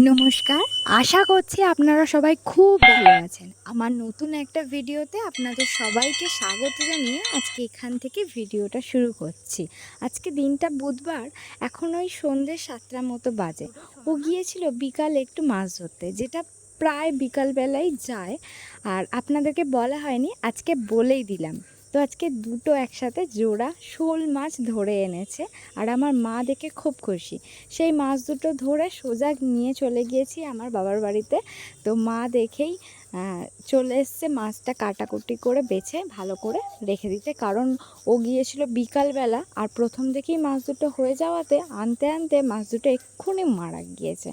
নমস্কার। আশা করছি আপনারা সবাই খুব ভালো আছেন। আমার নতুন একটা ভিডিওতে আপনাদের সবাইকে স্বাগত জানিয়ে আজকে এখান থেকে ভিডিওটা শুরু করছি। আজকে দিনটা বুধবার, এখন ওই সন্ধ্যে ৭টার মতো বাজে। ও গিয়েছিল বিকালে একটু মাছ ধরতে, যেটা প্রায় বিকালবেলায় যায়। আর আপনাদেরকে বলা হয়নি, আজকে বলেই দিলাম। তো আজকে দুটো একসাথে জোড়া শোল মাছ ধরে এনেছে, আর আমার মা দেখে খুব খুশি। সেই মাছ দুটো ধরে সোজা নিয়ে চলে গিয়েছি আমার বাবার বাড়িতে। তো মা দেখেই চলে এসছে মাছটা কাটাকুটি করে বেছে ভালো করে রেখে দিতে, কারণ ও গিয়েছিল বিকালবেলা, আর প্রথম থেকেই মাছ দুটো হয়ে যাওয়াতে আনতে আনতে মাছ দুটো এক্ষুনি মারা গিয়েছে।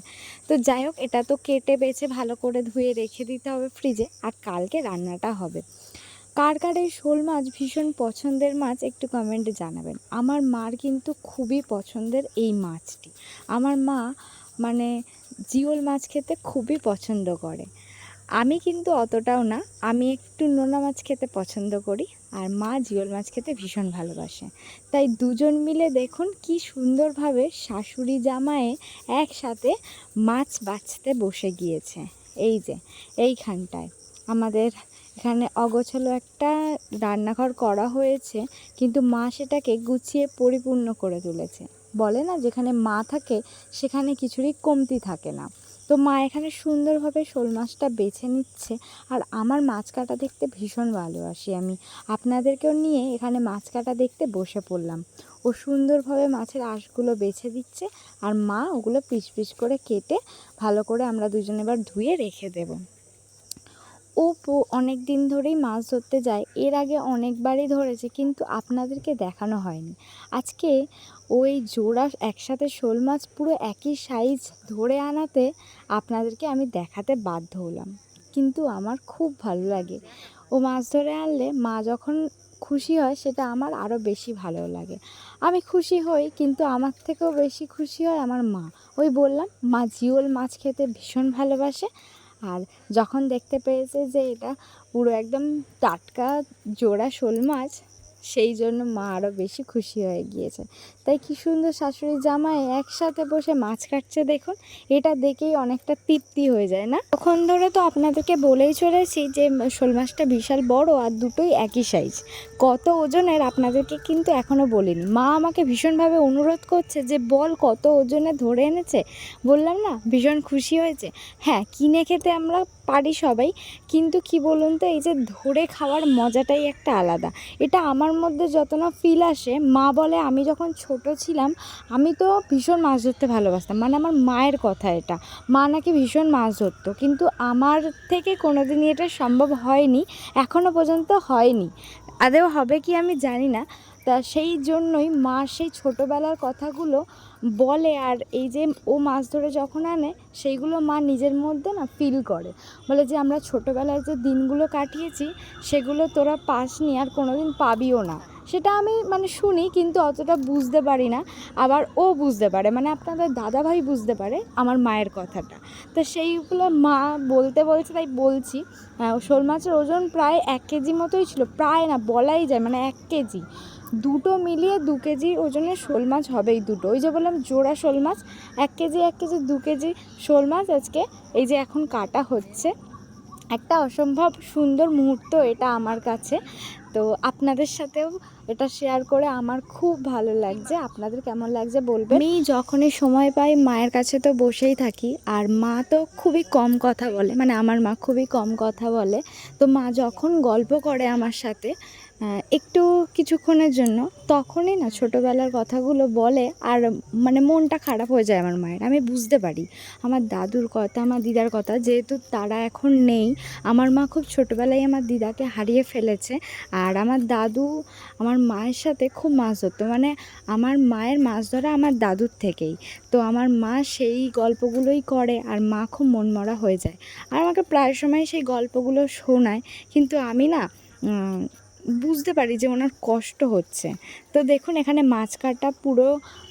তো যাই হোক, এটা তো কেটে বেছে ভালো করে ধুয়ে রেখে দিতে হবে ফ্রিজে, আর কালকে রান্নাটা হবে। কার কার এই শোল মাছ ভীষণ পছন্দের মাছ একটু কমেন্টে জানাবেন। আমার মার কিন্তু খুবই পছন্দের এই মাছটি। আমার মা মানে জিওল মাছ খেতে খুবই পছন্দ করে। আমি কিন্তু অতটাও না, আমি একটু নোনা মাছ খেতে পছন্দ করি, আর মা জিওল মাছ খেতে ভীষণ ভালোবাসে। তাই দুজন মিলে দেখুন কি সুন্দরভাবে শাশুড়ি জামায়ে একসাথে মাছ বাছতে বসে গিয়েছে। এই যে এইখানটায় আমাদের এখানে অগোছালো একটা রান্নাঘর করা হয়েছে, কিন্তু মা সেটাকে গুছিয়ে পরিপূর্ণ করে তুলেছে। বলে না, যেখানে মা থাকে সেখানে কিছুরই কমতি থাকে না। তো মা এখানে সুন্দরভাবে শোল মাছটা বেছে নিচ্ছে, আর আমার মাছ কাটা দেখতে ভীষণ ভালোবাসি আমি। আপনাদেরকেও নিয়ে এখানে মাছ কাটা দেখতে বসে পড়লাম। ও সুন্দরভাবে মাছের আঁশগুলো বেছে দিচ্ছে, আর মা ওগুলো পিস পিস করে কেটে ভালো করে আমরা দুজনে এবার ধুয়ে রেখে দেবো। ও অনেক দিন ধরেই মাছ ধরতে যায়, এর আগে অনেকবারই ধরেছে, কিন্তু আপনাদেরকে দেখানো হয়নি। আজকে ওই জোড়া একসাথে শোল মাছ পুরো একই সাইজ ধরে আনাতে আপনাদেরকে আমি দেখাতে বাধ্য হলাম। কিন্তু আমার খুব ভালো লাগে, ও মাছ ধরে আনলে মা যখন খুশি হয় সেটা আমার আরও বেশি ভালো লাগে। আমি খুশি হই, কিন্তু আমার থেকেও বেশি খুশি হয় আমার মা। ওই বললাম, মা জিওল মাছ খেতে ভীষণ ভালোবাসে। আর যখন দেখতে পেয়েছে যে এটা পুরো একদম টাটকা জোড়া শোল মাছ, সেই জন্য মা আরও বেশি খুশি হয়ে গিয়েছে। তাই কী সুন্দর শাশুড়ি জামাই একসাথে বসে মাছ কাটছে দেখুন, এটা দেখেই অনেকটা তৃপ্তি হয়ে যায় না? তখন ধরে তো আপনাদেরকে বলেই চলেছি যে শোল মাছটা বিশাল বড়, আর দুটোই একই সাইজ। কত ওজনের আপনাদেরকে কিন্তু এখনও বলিনি। মা আমাকে ভীষণভাবে অনুরোধ করছে যে বল কত ওজনে ধরে এনেছে। বললাম না, ভীষণ খুশি হয়েছে। হ্যাঁ, কিনে খেতে আমরা পারি সবাই, কিন্তু কি বলুন তো, এই যে ধরে খাওয়ার মজাটাই একটা আলাদা। এটা আমার মধ্যে যত না ফিল আসে, মা বলে আমি যখন ছোট ছিলাম আমি তো ভীষণ মাছ ধরতে ভালোবাসতাম, মানে আমার মায়ের কথা এটা। মা নাকি ভীষণ মাছ ধরতো, কিন্তু আমার থেকে কোনোদিনই এটা সম্ভব হয়নি, এখনও পর্যন্ত হয়নি। আদৌ হবে কি আমি জানি না। তা সেই জন্যই মা সেই ছোটোবেলার কথাগুলো বলে, আর এই যে ও মাছ ধরে যখন আনে সেইগুলো মা নিজের মধ্যে না ফিল করে। বলে যে আমরা ছোটোবেলায় যে দিনগুলো কাটিয়েছি সেগুলো তোরা পাসনি, আর কোনো দিন পাবিও না। সেটা আমি মানে শুনি, কিন্তু অতটা বুঝতে পারি না। আবার ও বুঝতে পারে, মানে আপনাদের দাদাভাই বুঝতে পারে আমার মায়ের কথাটা। তো সেইগুলো মা বলতে বলছে, তাই বলছি। শোল মাছের ওজন প্রায় 1 কেজি মতোই ছিল, প্রায় না বলাই যায়, মানে 1 কেজি। দুটো মিলিয়ে 2 কেজি ওজনের শোল মাছ হবেই দুটো। ওই যে বললাম জোড়া শোল মাছ, 1 কেজি 1 কেজি 2 কেজি শোল মাছ আজকে এই যে এখন কাটা হচ্ছে। একটা অসম্ভব সুন্দর মুহূর্ত এটা আমার কাছে। তো আপনাদের সাথেও এটা শেয়ার করে আমার খুব ভালো লাগছে। আপনাদের কেমন লাগছে বলবেন। আমি যখনই সময় পাই মায়ের কাছে তো বসেই থাকি, আর মা তো খুবই কম কথা বলে, মানে আমার মা খুবই কম কথা বলে। তো মা যখন গল্প করে আমার সাথে একটু কিছুক্ষণের জন্য, তখনই না ছোটোবেলার কথাগুলো বলে, আর মানে মনটা খারাপ হয়ে যায় আমার মায়ের। আমি বুঝতে পারি আমার দাদুর কথা, আমার দিদার কথা, যেহেতু তারা এখন নেই। আমার মা খুব ছোটোবেলায় আমার দিদাকে হারিয়ে ফেলেছে, আর আমার দাদু আমার মায়ের সাথে খুব মাছ ধরতো, মানে আমার মায়ের মাছ ধরা আমার দাদুর থেকেই। তো আমার মা সেই গল্পগুলোই করে, আর মা খুব মনমরা হয়ে যায়, আর আমাকে প্রায় সময় সেই গল্পগুলো শোনায়। কিন্তু আমি না বুঝতে পারি যে ওনার কষ্ট হচ্ছে। তো দেখুন এখানে মাছ কাটা পুরো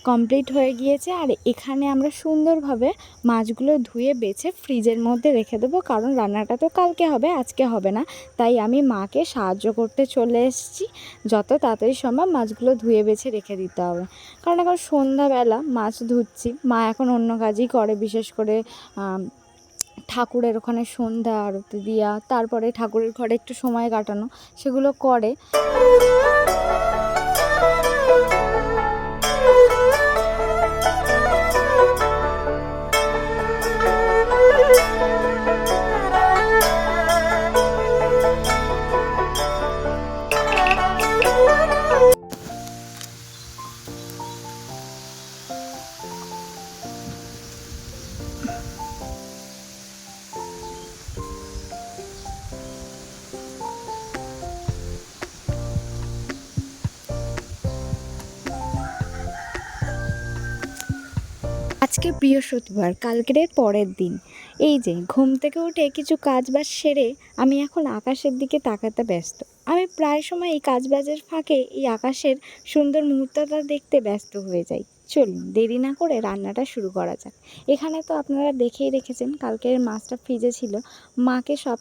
কমপ্লিট হয়ে গিয়েছে, আর এখানে আমরা সুন্দরভাবে মাছগুলো ধুয়ে বেছে ফ্রিজের মধ্যে রেখে দেবো, কারণ রান্নাটা তো কালকে হবে, আজকে হবে না। তাই আমি মাকে সাহায্য করতে চলে এসেছি, যত তাড়াতাড়ি সম্ভব মাছগুলো ধুয়ে বেছে রেখে দিতে হবে। কারণ এখন সন্ধ্যাবেলা মাছ ধুচ্ছি, মা এখন অন্য কাজই করে, বিশেষ করে ঠাকুরের ওখানে সন্ধ্যা আরতি দেওয়া, তারপরে ঠাকুরের ঘরে একটু সময় কাটানো, সেগুলো করে। আজকে বৃহস্পতিবার, কালকের পরের দিন। এই যে ঘুম থেকে উঠে কিছু কাজবাজ সেরে আমি এখন আকাশের দিকে তাকাতে ব্যস্ত। আমি প্রায় সময় এই কাজবাজের ফাঁকে এই আকাশের সুন্দর মুহূর্তটা দেখতে ব্যস্ত হয়ে যাই। চলুন দেরি না করে রান্নাটা শুরু করা যাক। এখানে তো আপনারা দেখেই রেখেছেন কালকের মাছটা ফ্রিজে ছিল। মাকে সব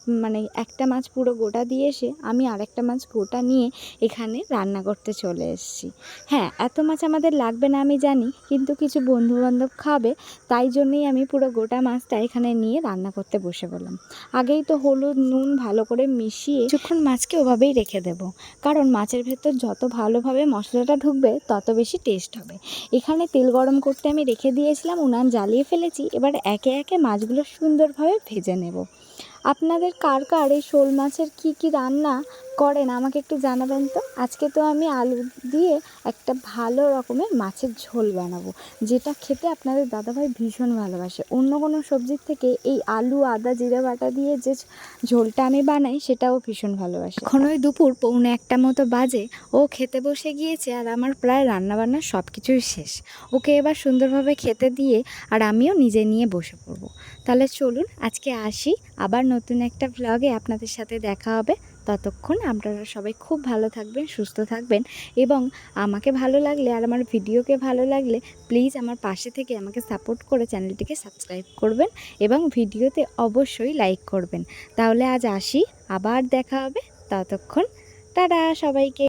একটা মাছ পুরো গোটা দিয়ে এসে আমি আরেকটা মাছ গোটা নিয়ে এখানে রান্না করতে চলে এসেছি। হ্যাঁ, এত মাছ আমাদের লাগবে না আমি জানি, কিন্তু কিছু বন্ধুবান্ধব খাবে, তাই জন্যই আমি পুরো গোটা মাছটা এখানে নিয়ে রান্না করতে বসে পড়লাম। আগেই তো হলুদ নুন ভালো করে মিশিয়ে কিছুক্ষণ মাছকে ওভাবেই রেখে দেব, কারণ মাছের ভেতর যত ভালোভাবে মশলাটা ঢুকবে তত বেশি টেস্ট হবে। এখানে তেল গরম করতে আমি রেখে দিয়েছিলাম, উনান জ্বালিয়ে ফেলেছি। এবার একে একে মাছগুলো সুন্দরভাবে ভেজে নেব। আপনাদের কার কার এই শোল মাছের কী রান্না করেন আমাকে একটু জানাবেন তো। আজকে তো আমি আলু দিয়ে একটা ভালো রকমের মাছের ঝোল বানাবো, যেটা খেতে আপনাদের দাদাভাই ভীষণ ভালোবাসে। অন্য কোনো সবজির থেকে এই আলু আদা জিরে বাটা দিয়ে যে ঝোলটা আমি বানাই সেটাও ভীষণ ভালোবাসে। এখন ওই দুপুর 1:45 মতো বাজে, ও খেতে বসে গিয়েছে, আর আমার প্রায় রান্নাবান্না সব কিছুই শেষ। ওকে এবার সুন্দরভাবে খেতে দিয়ে আর আমিও নিজে নিয়ে বসে পড়বো। তাহলে চলুন আজকে আসি, আবার নতুন একটা ভ্লগে আপনাদের সাথে দেখা হবে। ততক্ষণ আপনারা সবাই খুব ভালো থাকবেন, সুস্থ থাকবেন, এবং আমাকে ভালো লাগলে আর আমার ভিডিওকে ভালো লাগলে প্লিজ আমার পাশে থেকে আমাকে সাপোর্ট করে চ্যানেলটিকে সাবস্ক্রাইব করবেন এবং ভিডিওতে অবশ্যই লাইক করবেন। তাহলে আজ আসি, আবার দেখা হবে। ততক্ষণ টাটা সবাইকে।